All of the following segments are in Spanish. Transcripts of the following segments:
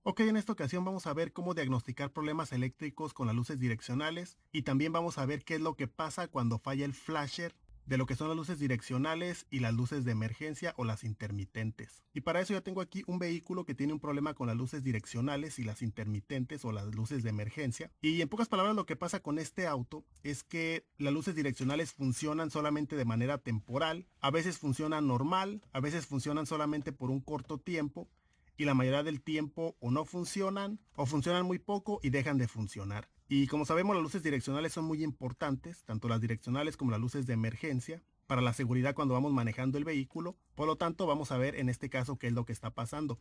Ok, en esta ocasión vamos a ver cómo diagnosticar problemas eléctricos con las luces direccionales y también vamos a ver qué es lo que pasa cuando falla el flasher de lo que son las luces direccionales y las luces de emergencia o las intermitentes. Y para eso ya tengo aquí un vehículo que tiene un problema con las luces direccionales y las intermitentes o las luces de emergencia. Y en pocas palabras lo que pasa con este auto es que las luces direccionales funcionan solamente de manera temporal, a veces funcionan normal, a veces funcionan solamente por un corto tiempo y la mayoría del tiempo o funcionan muy poco y dejan de funcionar. Y como sabemos, las luces direccionales son muy importantes, tanto las direccionales como las luces de emergencia, para la seguridad cuando vamos manejando el vehículo. Por lo tanto, vamos a ver en este caso qué es lo que está pasando.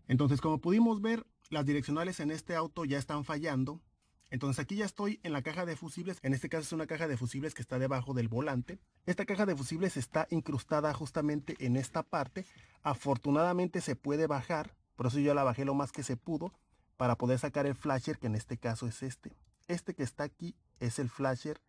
Entonces, como pudimos ver, las direccionales en este auto ya están fallando. Entonces aquí ya estoy en la caja de fusibles. En este caso es una caja de fusibles que está debajo del volante. Esta caja de fusibles está incrustada justamente en esta parte. Afortunadamente se puede bajar. Por eso yo la bajé lo más que se pudo para poder sacar el flasher, que en este caso es este. Este que está aquí es el flasher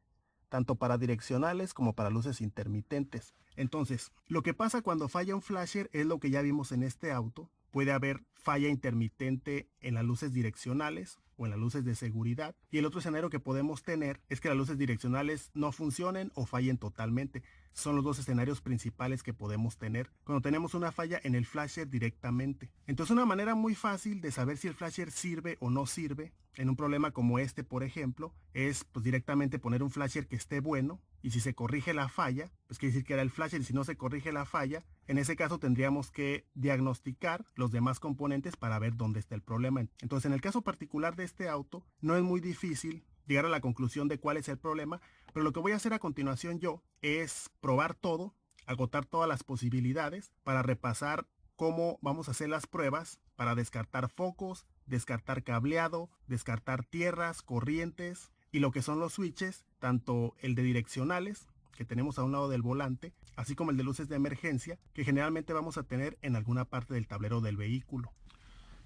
tanto para direccionales como para luces intermitentes. Entonces, lo que pasa cuando falla un flasher es lo que ya vimos en este auto. Puede haber falla intermitente en las luces direccionales o en las luces de seguridad. Y el otro escenario que podemos tener es que las luces direccionales no funcionen o fallen totalmente. Son los dos escenarios principales que podemos tener cuando tenemos una falla en el flasher directamente. Entonces, una manera muy fácil de saber si el flasher sirve o no sirve en un problema como este, por ejemplo, es pues directamente poner un flasher que esté bueno, y si se corrige la falla, pues quiere decir que era el flasher, y si no se corrige la falla, en ese caso tendríamos que diagnosticar los demás componentes para ver dónde está el problema. Entonces, en el caso particular de este auto, no es muy difícil llegar a la conclusión de cuál es el problema, pero lo que voy a hacer a continuación yo es probar todo, agotar todas las posibilidades para repasar cómo vamos a hacer las pruebas para descartar focos, descartar cableado, descartar tierras, corrientes y lo que son los switches, tanto el de direccionales que tenemos a un lado del volante, así como el de luces de emergencia, que generalmente vamos a tener en alguna parte del tablero del vehículo.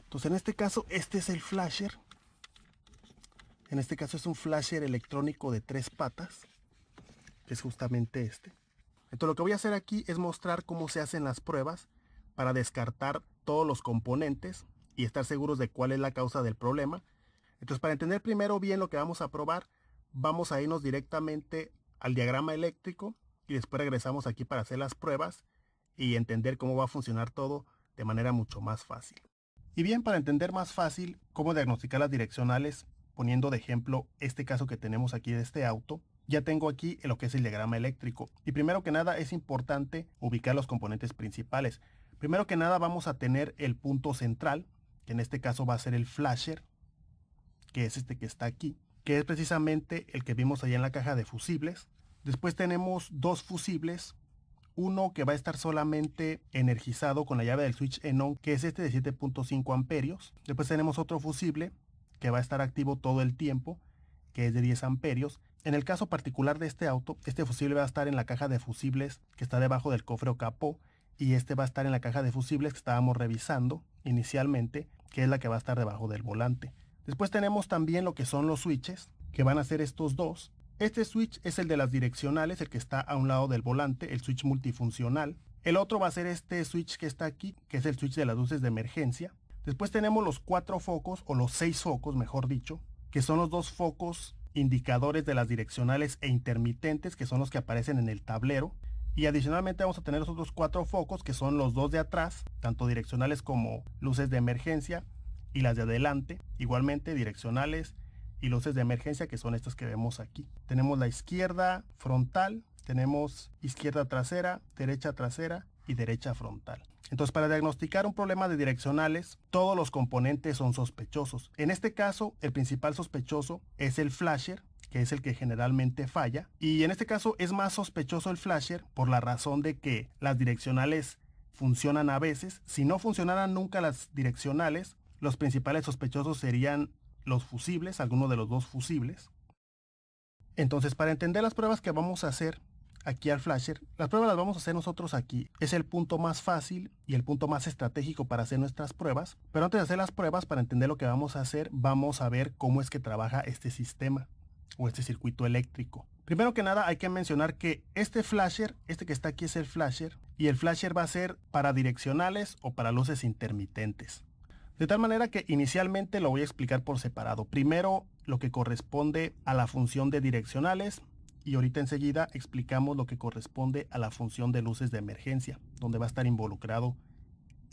Entonces, en este caso, este es el flasher. En este caso es un flasher electrónico de 3 patas, que es justamente este. Entonces, lo que voy a hacer aquí es mostrar cómo se hacen las pruebas para descartar todos los componentes y estar seguros de cuál es la causa del problema. Entonces, para entender primero bien lo que vamos a probar, vamos a irnos directamente al diagrama eléctrico y después regresamos aquí para hacer las pruebas y entender cómo va a funcionar todo de manera mucho más fácil. Y bien, para entender más fácil cómo diagnosticar las direccionales, poniendo de ejemplo este caso que tenemos aquí de este auto, ya tengo aquí lo que es el diagrama eléctrico. Y primero que nada es importante ubicar los componentes principales. Primero que nada vamos a tener el punto central, que en este caso va a ser el flasher, que es este que está aquí, que es precisamente el que vimos allá en la caja de fusibles. Después tenemos dos fusibles, uno que va a estar solamente energizado con la llave del switch en on, que es este de 7.5 amperios. Después tenemos otro fusible que va a estar activo todo el tiempo, que es de 10 amperios. En el caso particular de este auto, este fusible va a estar en la caja de fusibles que está debajo del cofre o capó, y este va a estar en la caja de fusibles que estábamos revisando inicialmente, que es la que va a estar debajo del volante. Después tenemos también lo que son los switches, que van a ser estos dos. Este switch es el de las direccionales, el que está a un lado del volante, el switch multifuncional. El otro va a ser este switch que está aquí, que es el switch de las luces de emergencia. Después tenemos los 4 focos, o los 6 focos, mejor dicho, que son los 2 focos indicadores de las direccionales e intermitentes, que son los que aparecen en el tablero. Y adicionalmente vamos a tener los otros 4 focos, que son los 2 de atrás, tanto direccionales como luces de emergencia, y las de adelante, igualmente direccionales y luces de emergencia, que son estas que vemos aquí. Tenemos la izquierda frontal, tenemos izquierda trasera, derecha trasera y derecha frontal. Entonces, para diagnosticar un problema de direccionales, todos los componentes son sospechosos. En este caso, el principal sospechoso es el flasher, que es el que generalmente falla. Y en este caso es más sospechoso el flasher por la razón de que las direccionales funcionan a veces. Si no funcionaran nunca las direccionales, los principales sospechosos serían los fusibles, alguno de los dos fusibles. Entonces, para entender las pruebas que vamos a hacer aquí al flasher, las pruebas las vamos a hacer nosotros aquí. Es el punto más fácil y el punto más estratégico para hacer nuestras pruebas. Pero antes de hacer las pruebas, para entender lo que vamos a hacer, vamos a ver cómo es que trabaja este sistema o este circuito eléctrico. Primero que nada hay que mencionar que este flasher, este que está aquí es el flasher, y el flasher va a ser para direccionales o para luces intermitentes. De tal manera que inicialmente lo voy a explicar por separado. Primero lo que corresponde a la función de direccionales y ahorita enseguida explicamos lo que corresponde a la función de luces de emergencia, donde va a estar involucrado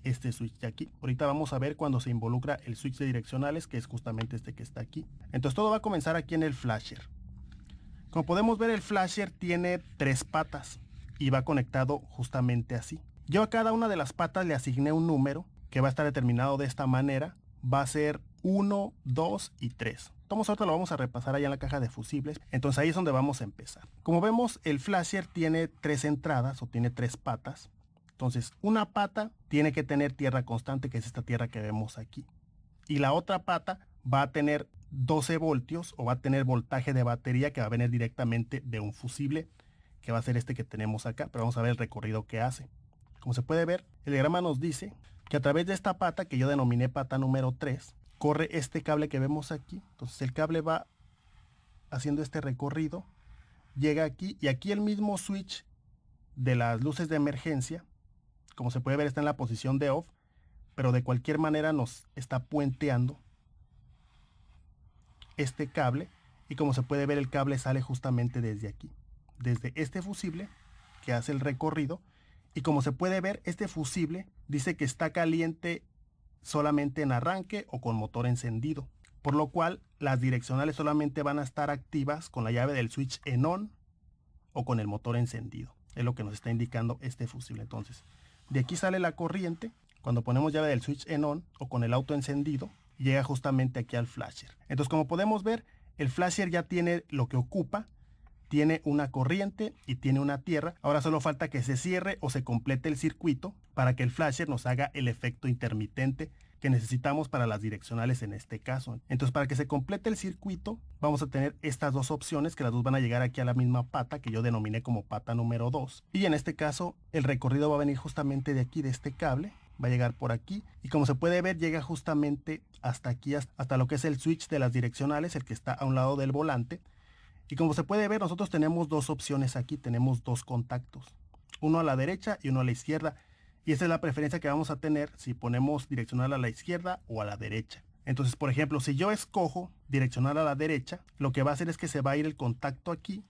este switch de aquí. Ahorita vamos a ver cuando se involucra el switch de direccionales, que es justamente este que está aquí. Entonces todo va a comenzar aquí en el flasher. Como podemos ver, el flasher tiene 3 patas y va conectado justamente así. Yo a cada una de las patas le asigné un número que va a estar determinado de esta manera. Va a ser 1, 2 y 3. Ahorita lo vamos a repasar allá en la caja de fusibles. Entonces ahí es donde vamos a empezar. Como vemos, el flasher tiene 3 entradas o tiene 3 patas. Entonces una pata tiene que tener tierra constante, que es esta tierra que vemos aquí. Y la otra pata va a tener 12 voltios o va a tener voltaje de batería que va a venir directamente de un fusible, que va a ser este que tenemos acá. Pero vamos a ver el recorrido que hace. Como se puede ver, el diagrama nos dice que a través de esta pata, que yo denominé pata número 3, corre este cable que vemos aquí. Entonces el cable va haciendo este recorrido, llega aquí y aquí el mismo switch de las luces de emergencia, como se puede ver, está en la posición de off, pero de cualquier manera nos está puenteando este cable y como se puede ver el cable sale justamente desde aquí, desde este fusible que hace el recorrido. Y como se puede ver, este fusible dice que está caliente solamente en arranque o con motor encendido, por lo cual las direccionales solamente van a estar activas con la llave del switch en on o con el motor encendido. Es lo que nos está indicando este fusible. Entonces, de aquí sale la corriente cuando ponemos llave del switch en on o con el auto encendido, llega justamente aquí al flasher. Entonces, como podemos ver, el flasher ya tiene lo que ocupa. Tiene una corriente y tiene una tierra. Ahora solo falta que se cierre o se complete el circuito para que el flasher nos haga el efecto intermitente que necesitamos para las direccionales en este caso. Entonces, para que se complete el circuito, vamos a tener estas dos opciones, que las dos van a llegar aquí a la misma pata que yo denominé como pata número 2. Y en este caso, el recorrido va a venir justamente de aquí, de este cable. Va a llegar por aquí y como se puede ver, llega justamente hasta aquí, hasta lo que es el switch de las direccionales, el que está a un lado del volante. Y como se puede ver, nosotros tenemos dos opciones aquí, tenemos dos contactos, uno a la derecha y uno a la izquierda. Y esa es la preferencia que vamos a tener si ponemos direccional a la izquierda o a la derecha. Entonces, por ejemplo, si yo escojo direccional a la derecha, lo que va a hacer es que se va a ir el contacto aquí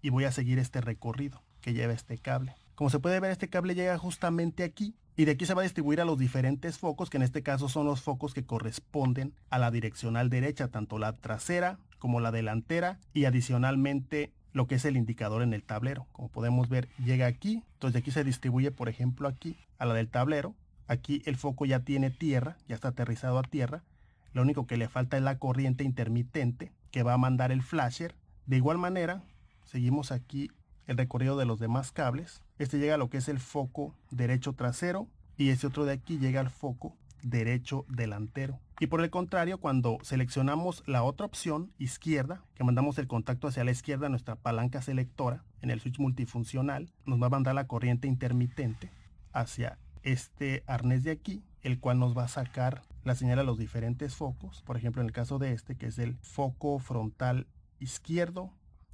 y voy a seguir este recorrido que lleva este cable. Como se puede ver, este cable llega justamente aquí y de aquí se va a distribuir a los diferentes focos, que en este caso son los focos que corresponden a la direccional derecha, tanto la trasera como la delantera y adicionalmente lo que es el indicador en el tablero. Como podemos ver, llega aquí, entonces de aquí se distribuye, por ejemplo, aquí a la del tablero. Aquí el foco ya tiene tierra, ya está aterrizado a tierra. Lo único que le falta es la corriente intermitente que va a mandar el flasher. De igual manera, seguimos aquí el recorrido de los demás cables. Este llega a lo que es el foco derecho trasero y este otro de aquí llega al foco derecho delantero. Y por el contrario, cuando seleccionamos la otra opción izquierda, que mandamos el contacto hacia la izquierda, nuestra palanca selectora en el switch multifuncional nos va a mandar la corriente intermitente hacia este arnés de aquí, el cual nos va a sacar la señal a los diferentes focos. Por ejemplo, en el caso de este, que es el foco frontal izquierdo,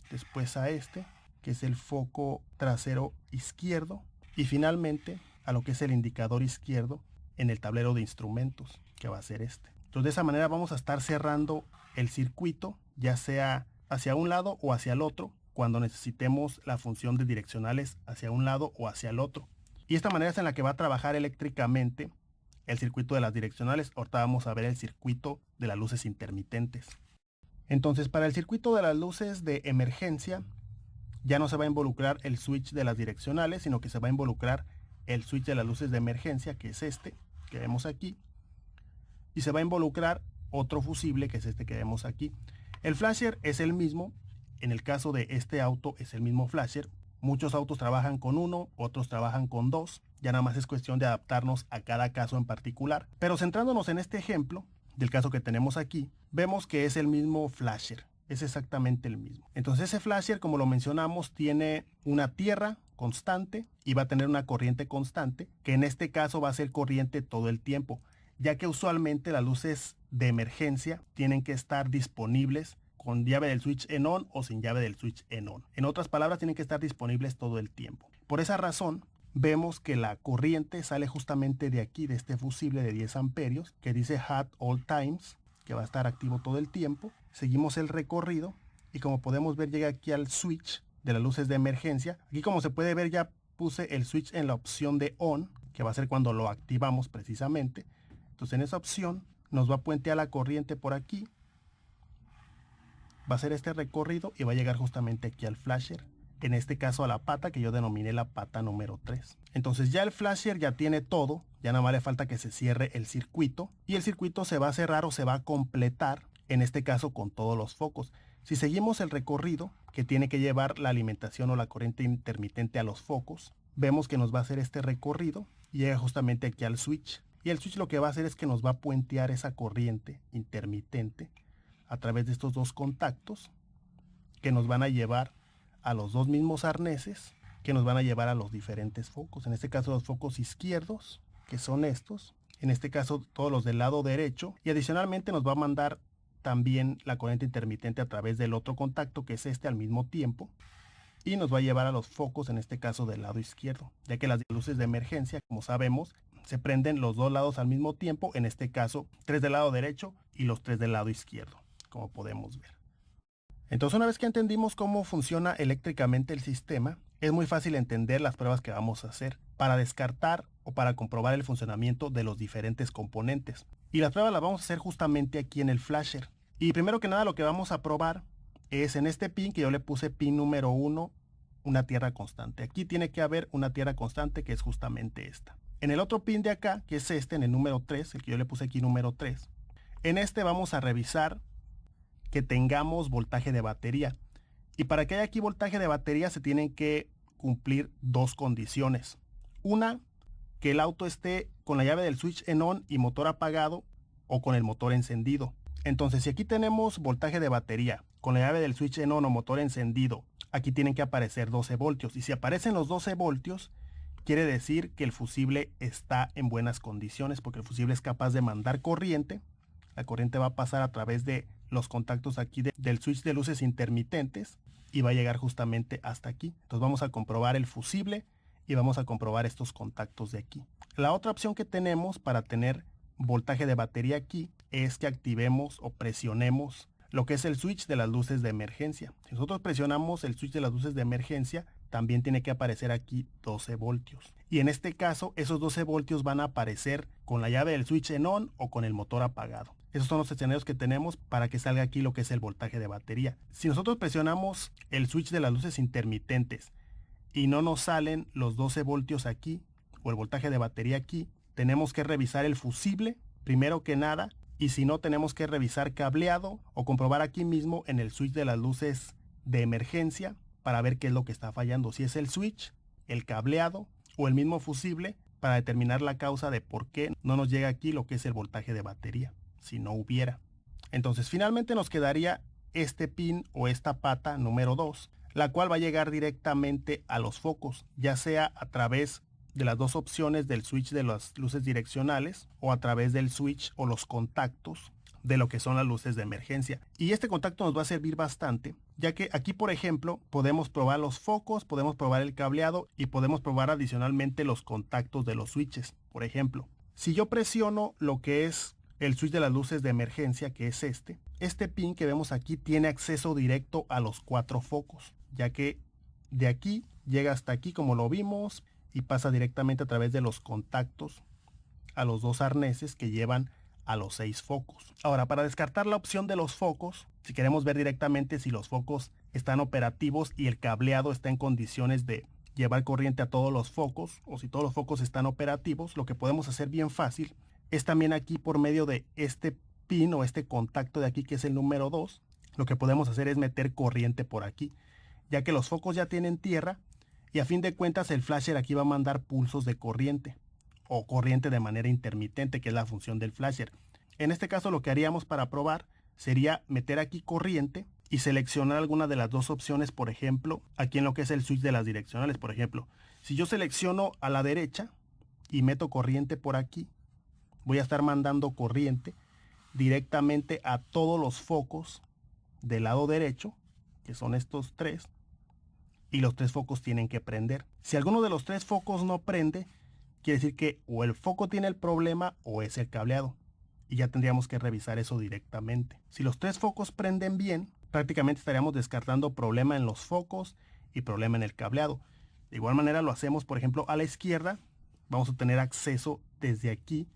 después a este, que es el foco trasero izquierdo, y finalmente a lo que es el indicador izquierdo en el tablero de instrumentos, que va a ser este. Entonces de esa manera vamos a estar cerrando el circuito, ya sea hacia un lado o hacia el otro, cuando necesitemos la función de direccionales hacia un lado o hacia el otro. Y esta manera es en la que va a trabajar eléctricamente el circuito de las direccionales. Ahorita vamos a ver el circuito de las luces intermitentes. Entonces, para el circuito de las luces de emergencia, ya no se va a involucrar el switch de las direccionales, sino que se va a involucrar el switch de las luces de emergencia, que es este, que vemos aquí, y se va a involucrar otro fusible, que es este que vemos aquí. El flasher es el mismo, en el caso de este auto es el mismo flasher. Muchos autos trabajan con uno, otros trabajan con dos, ya nada más es cuestión de adaptarnos a cada caso en particular. Pero centrándonos en este ejemplo, del caso que tenemos aquí, vemos que es el mismo flasher, es exactamente el mismo. Entonces ese flasher, como lo mencionamos, tiene una tierra constante y va a tener una corriente constante, que en este caso va a ser corriente todo el tiempo, ya que usualmente las luces de emergencia tienen que estar disponibles con llave del switch en on o sin llave del switch en on. En otras palabras, tienen que estar disponibles todo el tiempo. Por esa razón, vemos que la corriente sale justamente de aquí, de este fusible de 10 amperios, que dice hot all times, que va a estar activo todo el tiempo. Seguimos el recorrido y como podemos ver, llega aquí al switch de las luces de emergencia. Aquí, como se puede ver, ya puse el switch en la opción de on, que va a ser cuando lo activamos precisamente. Entonces en esa opción nos va a puentear la corriente por aquí, va a hacer este recorrido y va a llegar justamente aquí al flasher, en este caso a la pata que yo denominé la pata número 3. Entonces ya el flasher ya tiene todo, ya nada más le falta que se cierre el circuito, y el circuito se va a cerrar o se va a completar, en este caso con todos los focos. Si seguimos el recorrido que tiene que llevar la alimentación o la corriente intermitente a los focos, vemos que nos va a hacer este recorrido y llega justamente aquí al switch. Y el switch lo que va a hacer es que nos va a puentear esa corriente intermitente a través de estos dos contactos que nos van a llevar a los dos mismos arneses que nos van a llevar a los diferentes focos. En este caso los focos izquierdos, que son estos. En este caso todos los del lado derecho. Y adicionalmente nos va a mandar también la corriente intermitente a través del otro contacto, que es este, al mismo tiempo. Y nos va a llevar a los focos, en este caso del lado izquierdo, ya que las luces de emergencia, como sabemos, se prenden los dos lados al mismo tiempo, en este caso 3 del lado derecho y los 3 del lado izquierdo, como podemos ver. Entonces, una vez que entendimos cómo funciona eléctricamente el sistema, es muy fácil entender las pruebas que vamos a hacer para descartar o para comprobar el funcionamiento de los diferentes componentes. Y las pruebas las vamos a hacer justamente aquí en el flasher. Y primero que nada, lo que vamos a probar es en este pin, que yo le puse pin número 1, una tierra constante. Aquí tiene que haber una tierra constante, que es justamente esta. En el otro pin de acá, que es este, en el número 3, el que yo le puse aquí número 3, en este vamos a revisar que tengamos voltaje de batería. Y para que haya aquí voltaje de batería se tienen que cumplir dos condiciones. Una, que el auto esté con la llave del switch en on y motor apagado, o con el motor encendido. Entonces, si aquí tenemos voltaje de batería con la llave del switch en on o motor encendido, aquí tienen que aparecer 12 voltios. Y si aparecen los 12 voltios, quiere decir que el fusible está en buenas condiciones, porque el fusible es capaz de mandar corriente. La corriente va a pasar a través de los contactos aquí del switch de luces intermitentes y va a llegar justamente hasta aquí. Entonces vamos a comprobar el fusible y vamos a comprobar estos contactos de aquí. La otra opción que tenemos para tener voltaje de batería aquí es que activemos o presionemos lo que es el switch de las luces de emergencia. Si nosotros presionamos el switch de las luces de emergencia, también tiene que aparecer aquí 12 voltios. Y en este caso, esos 12 voltios van a aparecer con la llave del switch en on o con el motor apagado. Esos son los escenarios que tenemos para que salga aquí lo que es el voltaje de batería. Si nosotros presionamos el switch de las luces intermitentes y no nos salen los 12 voltios aquí o el voltaje de batería aquí, tenemos que revisar el fusible primero que nada, y si no, tenemos que revisar cableado o comprobar aquí mismo en el switch de las luces de emergencia para ver qué es lo que está fallando, si es el switch, el cableado o el mismo fusible, para determinar la causa de por qué no nos llega aquí lo que es el voltaje de batería, si no hubiera. Entonces finalmente nos quedaría este pin o esta pata número 2, la cual va a llegar directamente a los focos, ya sea a través de las dos opciones del switch de las luces direccionales o a través del switch o los contactos de lo que son las luces de emergencia. Y este contacto nos va a servir bastante, ya que aquí, por ejemplo, podemos probar los focos, podemos probar el cableado y podemos probar adicionalmente los contactos de los switches. Por ejemplo, si yo presiono lo que es el switch de las luces de emergencia, que es este pin que vemos aquí tiene acceso directo a los 4 focos, ya que de aquí llega hasta aquí, como lo vimos, y pasa directamente a través de los contactos a los dos arneses que llevan a los 6 focos. Ahora, para descartar la opción de los focos, si queremos ver directamente si los focos están operativos y el cableado está en condiciones de llevar corriente a todos los focos, o si todos los focos están operativos, lo que podemos hacer bien fácil es también aquí por medio de este pin o este contacto de aquí que es el número 2, lo que podemos hacer es meter corriente por aquí, ya que los focos ya tienen tierra y a fin de cuentas el flasher aquí va a mandar pulsos de corriente o corriente de manera intermitente, que es la función del flasher. En este caso lo que haríamos para probar sería meter aquí corriente y seleccionar alguna de las dos opciones, por ejemplo, aquí en lo que es el switch de las direccionales. Por ejemplo, si yo selecciono a la derecha y meto corriente por aquí, voy a estar mandando corriente directamente a todos los focos del lado derecho, que son estos tres, y los tres focos tienen que prender. Si alguno de los tres focos no prende, quiere decir que o el foco tiene el problema o es el cableado. Y ya tendríamos que revisar eso directamente. Si los tres focos prenden bien, prácticamente estaríamos descartando problema en los focos y problema en el cableado. De igual manera lo hacemos, por ejemplo, a la izquierda. Vamos a tener acceso desde aquí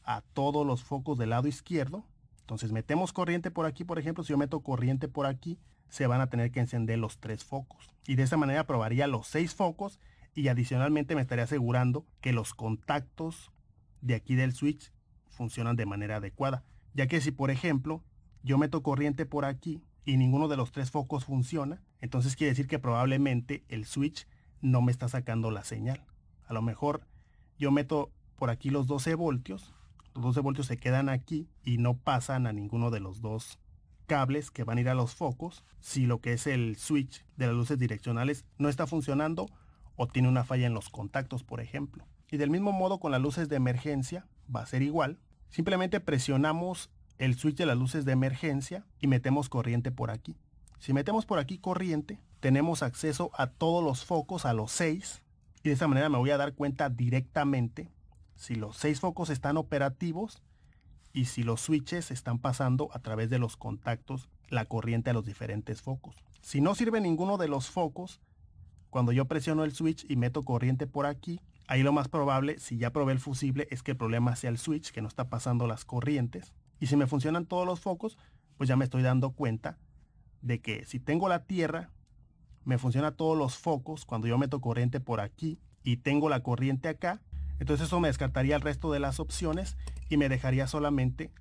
a todos los focos del lado izquierdo. Entonces metemos corriente por aquí, por ejemplo, si yo meto corriente por aquí, se van a tener que encender los tres focos. Y de esta manera probaría los 6 focos y adicionalmente me estaría asegurando que los contactos de aquí del switch funcionan de manera adecuada. Ya que si, por ejemplo, yo meto corriente por aquí y ninguno de los tres focos funciona, entonces quiere decir que probablemente el switch no me está sacando la señal. A lo mejor yo meto por aquí los 12 voltios. Los 12 voltios se quedan aquí y no pasan a ninguno de los dos cables que van a ir a los focos si lo que es el switch de las luces direccionales no está funcionando o tiene una falla en los contactos, por ejemplo. Y del mismo modo con las luces de emergencia va a ser igual. Simplemente presionamos el switch de las luces de emergencia y metemos corriente por aquí. Si metemos por aquí corriente, tenemos acceso a todos los focos, a los 6, y de esta manera me voy a dar cuenta directamente si los 6 focos están operativos y si los switches están pasando a través de los contactos la corriente a los diferentes focos. Si no sirve ninguno de los focos, cuando yo presiono el switch y meto corriente por aquí, ahí lo más probable, si ya probé el fusible, es que el problema sea el switch, que no está pasando las corrientes. Y si me funcionan todos los focos, pues ya me estoy dando cuenta de que si tengo la tierra, me funciona todos los focos cuando yo meto corriente por aquí y tengo la corriente acá. Entonces eso me descartaría el resto de las opciones y me dejaría solamente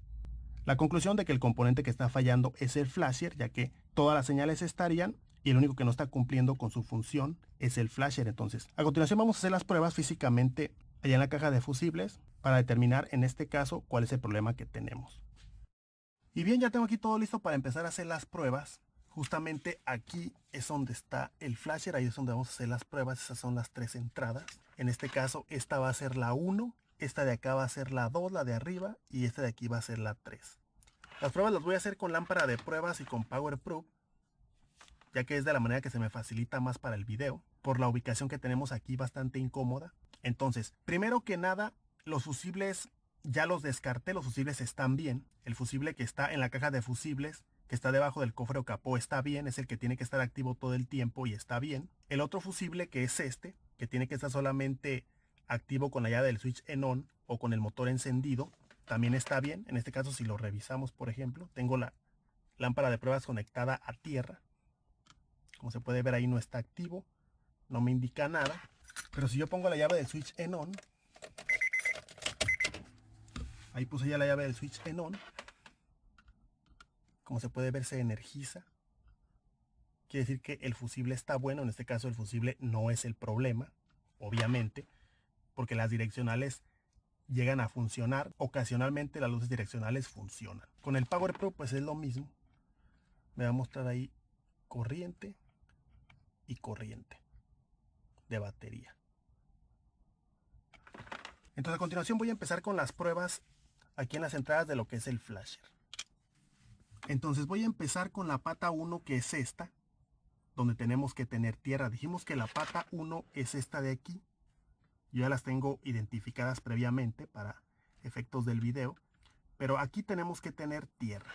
la conclusión de que el componente que está fallando es el flasher, ya que todas las señales estarían y el único que no está cumpliendo con su función es el flasher. Entonces, a continuación vamos a hacer las pruebas físicamente allá en la caja de fusibles para determinar en este caso cuál es el problema que tenemos. Y bien, ya tengo aquí todo listo para empezar a hacer las pruebas. Justamente aquí es donde está el flasher, ahí es donde vamos a hacer las pruebas. Esas son las 3 entradas. En este caso, esta va a ser la 1, esta de acá va a ser la 2, la de arriba, y esta de aquí va a ser la 3. Las pruebas las voy a hacer con lámpara de pruebas y con PowerProof, ya que es de la manera que se me facilita más para el video, por la ubicación que tenemos aquí bastante incómoda. Entonces, primero que nada, los fusibles ya los descarté, los fusibles están bien. El fusible que está en la caja de fusibles, que está debajo del cofre o capó, está bien, es el que tiene que estar activo todo el tiempo y está bien. El otro fusible, que es este, que tiene que estar solamente activo con la llave del switch en on o con el motor encendido, también está bien. En este caso, si lo revisamos, por ejemplo, tengo la lámpara de pruebas conectada a tierra. Como se puede ver, ahí no está activo, no me indica nada. Pero si yo pongo la llave del switch en on, ahí puse ya la llave del switch en on, como se puede ver, se energiza. Quiere decir que el fusible está bueno. En este caso el fusible no es el problema, obviamente, porque las direccionales llegan a funcionar. Ocasionalmente las luces direccionales funcionan. Con el PowerProof pues es lo mismo. Me va a mostrar ahí corriente y corriente de batería. Entonces a continuación voy a empezar con las pruebas aquí en las entradas de lo que es el flasher. Entonces voy a empezar con la pata 1, que es esta, donde tenemos que tener tierra. Dijimos que la pata 1 es esta de aquí. Yo ya las tengo identificadas previamente para efectos del video, pero aquí tenemos que tener tierra.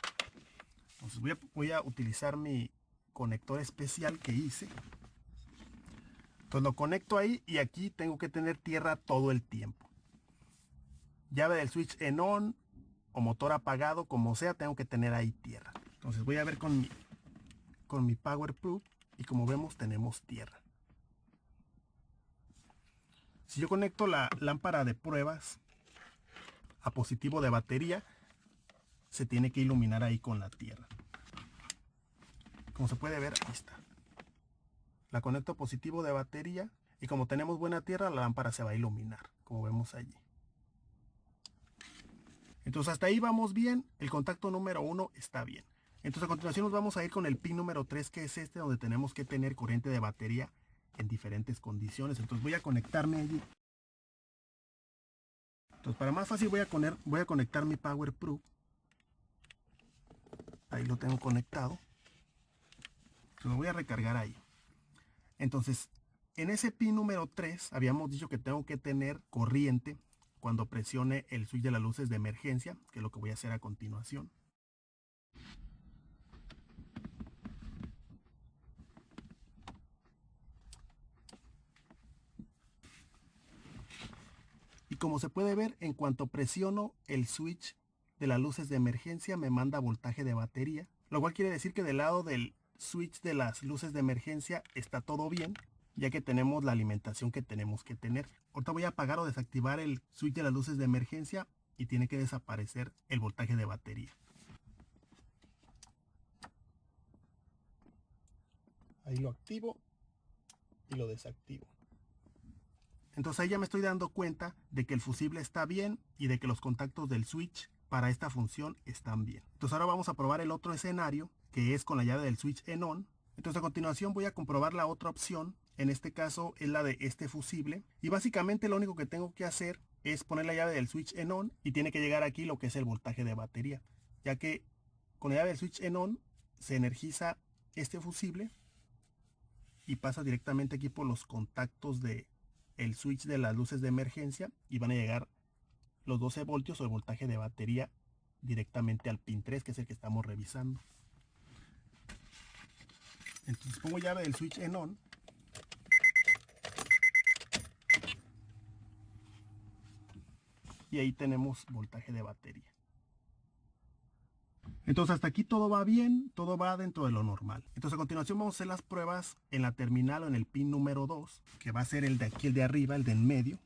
Entonces voy a utilizar mi conector especial que hice. Entonces lo conecto ahí y aquí tengo que tener tierra todo el tiempo. Llave del switch en on o motor apagado, como sea, tengo que tener ahí tierra. Entonces voy a ver con mi PowerProof y como vemos tenemos tierra. Si yo conecto la lámpara de pruebas a positivo de batería, se tiene que iluminar ahí con la tierra. Como se puede ver, ahí está. La conecto a positivo de batería y como tenemos buena tierra, la lámpara se va a iluminar, como vemos allí. Entonces hasta ahí vamos bien, el contacto número 1 está bien. Entonces a continuación nos vamos a ir con el pin número 3, que es este, donde tenemos que tener corriente de batería en diferentes condiciones. Entonces voy a conectarme allí. Entonces para más fácil voy a conectar mi Power Proof. Ahí lo tengo conectado. Entonces lo voy a recargar ahí. Entonces en ese pin número 3 habíamos dicho que tengo que tener corriente cuando presione el switch de las luces de emergencia, que es lo que voy a hacer a continuación. Y como se puede ver, en cuanto presiono el switch de las luces de emergencia, me manda voltaje de batería, lo cual quiere decir que del lado del switch de las luces de emergencia está todo bien, ya que tenemos la alimentación que tenemos que tener. Ahorita voy a apagar o desactivar el switch de las luces de emergencia y tiene que desaparecer el voltaje de batería. Ahí lo activo y lo desactivo. Entonces ahí ya me estoy dando cuenta de que el fusible está bien y de que los contactos del switch para esta función están bien. Entonces ahora vamos a probar el otro escenario, que es con la llave del switch en on. Entonces a continuación voy a comprobar la otra opción. En este caso es la de este fusible. Y básicamente lo único que tengo que hacer es poner la llave del switch en on y tiene que llegar aquí lo que es el voltaje de batería. Ya que con la llave del switch en on se energiza este fusible y pasa directamente aquí por los contactos de el switch de las luces de emergencia y van a llegar los 12 voltios o el voltaje de batería directamente al pin 3, que es el que estamos revisando. Entonces pongo llave del switch en on y ahí tenemos voltaje de batería. Entonces hasta aquí todo va bien, todo va dentro de lo normal. Entonces a continuación vamos a hacer las pruebas en la terminal o en el pin número 2, que va a ser el de aquí, el de arriba, el de en medio.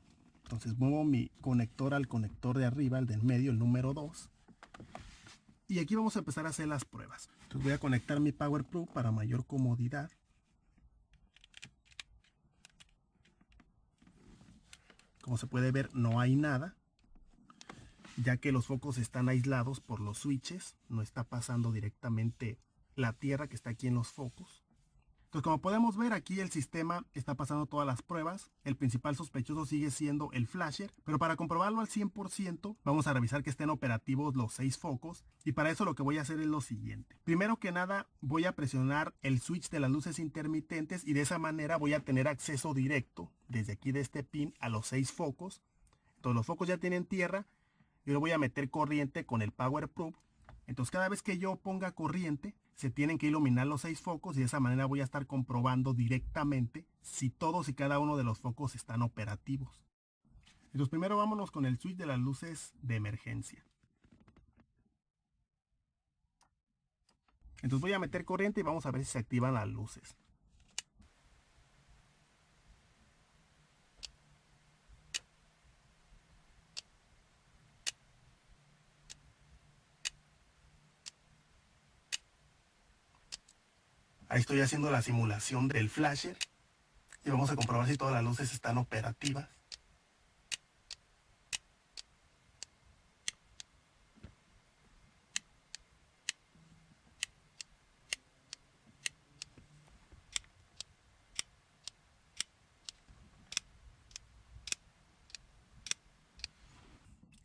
Entonces muevo mi conector al conector de arriba, el de en medio, el número 2. Y aquí vamos a empezar a hacer las pruebas. Entonces voy a conectar mi Power Proof para mayor comodidad. Como se puede ver, no hay nada, ya que los focos están aislados por los switches. No está pasando directamente la tierra que está aquí en los focos. Entonces, como podemos ver, aquí el sistema está pasando todas las pruebas. El principal sospechoso sigue siendo el flasher, pero para comprobarlo al 100%, vamos a revisar que estén operativos los 6 focos. Y para eso lo que voy a hacer es lo siguiente. Primero que nada, voy a presionar el switch de las luces intermitentes y de esa manera voy a tener acceso directo desde aquí de este pin a los 6 focos. Entonces, los focos ya tienen tierra. Yo le voy a meter corriente con el Power Proof. Entonces cada vez que yo ponga corriente, se tienen que iluminar los 6 focos y de esa manera voy a estar comprobando directamente si todos y cada uno de los focos están operativos. Entonces primero vámonos con el switch de las luces de emergencia. Entonces voy a meter corriente y vamos a ver si se activan las luces. Ahí estoy haciendo la simulación del flasher y vamos a comprobar si todas las luces están operativas.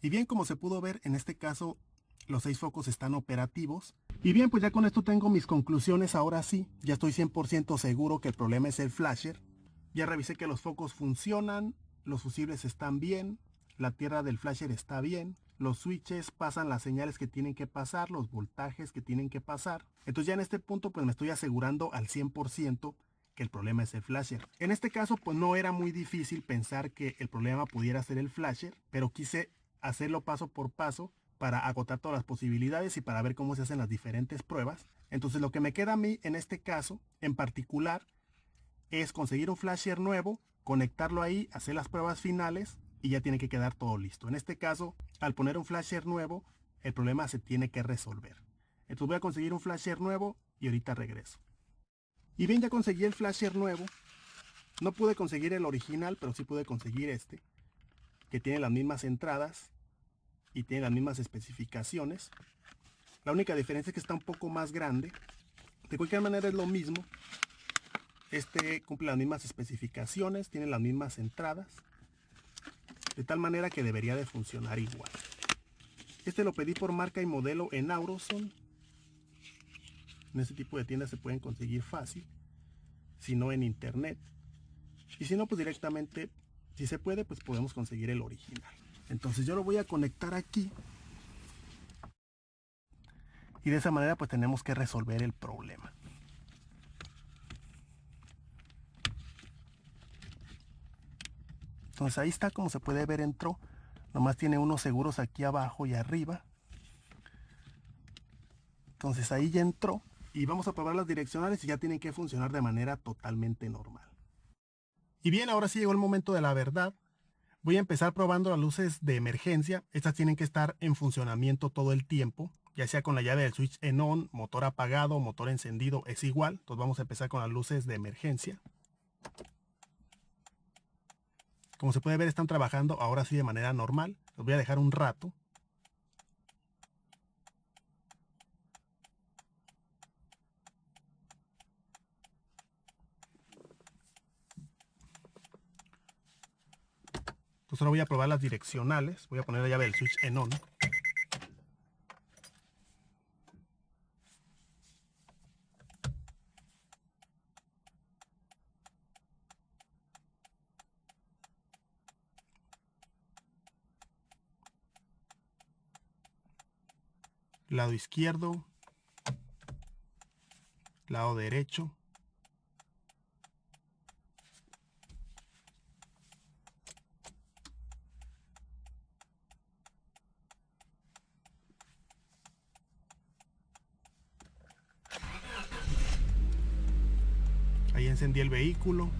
Y bien, como se pudo ver, en este caso los 6 focos están operativos. Y bien, pues ya con esto tengo mis conclusiones. Ahora sí, ya estoy 100% seguro que el problema es el flasher. Ya revisé que los focos funcionan, los fusibles están bien, la tierra del flasher está bien, los switches pasan las señales que tienen que pasar, los voltajes que tienen que pasar. Entonces ya en este punto pues me estoy asegurando al 100% que el problema es el flasher. En este caso pues no era muy difícil pensar que el problema pudiera ser el flasher, pero quise hacerlo paso por paso para agotar todas las posibilidades y para ver cómo se hacen las diferentes pruebas. Entonces lo que me queda a mí en este caso en particular es conseguir un flasher nuevo, conectarlo ahí, hacer las pruebas finales y ya tiene que quedar todo listo. En este caso, al poner un flasher nuevo, el problema se tiene que resolver. Entonces voy a conseguir un flasher nuevo y ahorita regreso. Y bien, ya conseguí el flasher nuevo. No pude conseguir el original, pero sí pude conseguir este, que tiene las mismas entradas y tiene las mismas especificaciones. La única diferencia es que está un poco más grande. De cualquier manera es lo mismo. Este cumple las mismas especificaciones, tiene las mismas entradas. De tal manera que debería de funcionar igual. Este lo pedí por marca y modelo en AutoZone. En este tipo de tiendas se pueden conseguir fácil. Si no, en internet. Y si no, pues directamente, si se puede, pues podemos conseguir el original. Entonces yo lo voy a conectar aquí. Y de esa manera pues tenemos que resolver el problema. Entonces ahí está, como se puede ver, entró. Nomás tiene unos seguros aquí abajo y arriba. Entonces ahí ya entró. Y vamos a probar las direccionales y ya tienen que funcionar de manera totalmente normal. Y bien, ahora sí llegó el momento de la verdad. Voy a empezar probando las luces de emergencia. Estas tienen que estar en funcionamiento todo el tiempo, ya sea con la llave del switch en on, motor apagado, motor encendido, es igual. Entonces vamos a empezar con las luces de emergencia. Como se puede ver, están trabajando ahora sí de manera normal. Los voy a dejar un rato. Entonces ahora voy a probar las direccionales. Voy a poner la llave del switch en on. Lado izquierdo. Lado derecho. Ahí encendí el vehículo.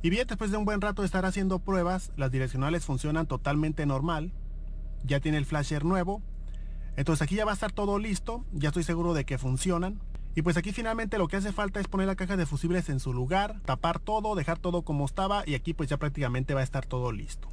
Y bien, después de un buen rato de estar haciendo pruebas, las direccionales funcionan totalmente normal. Ya tiene el flasher nuevo. Entonces aquí ya va a estar todo listo. Ya estoy seguro de que funcionan. Y pues aquí finalmente lo que hace falta es poner la caja de fusibles en su lugar, tapar todo, dejar todo como estaba y aquí pues ya prácticamente va a estar todo listo.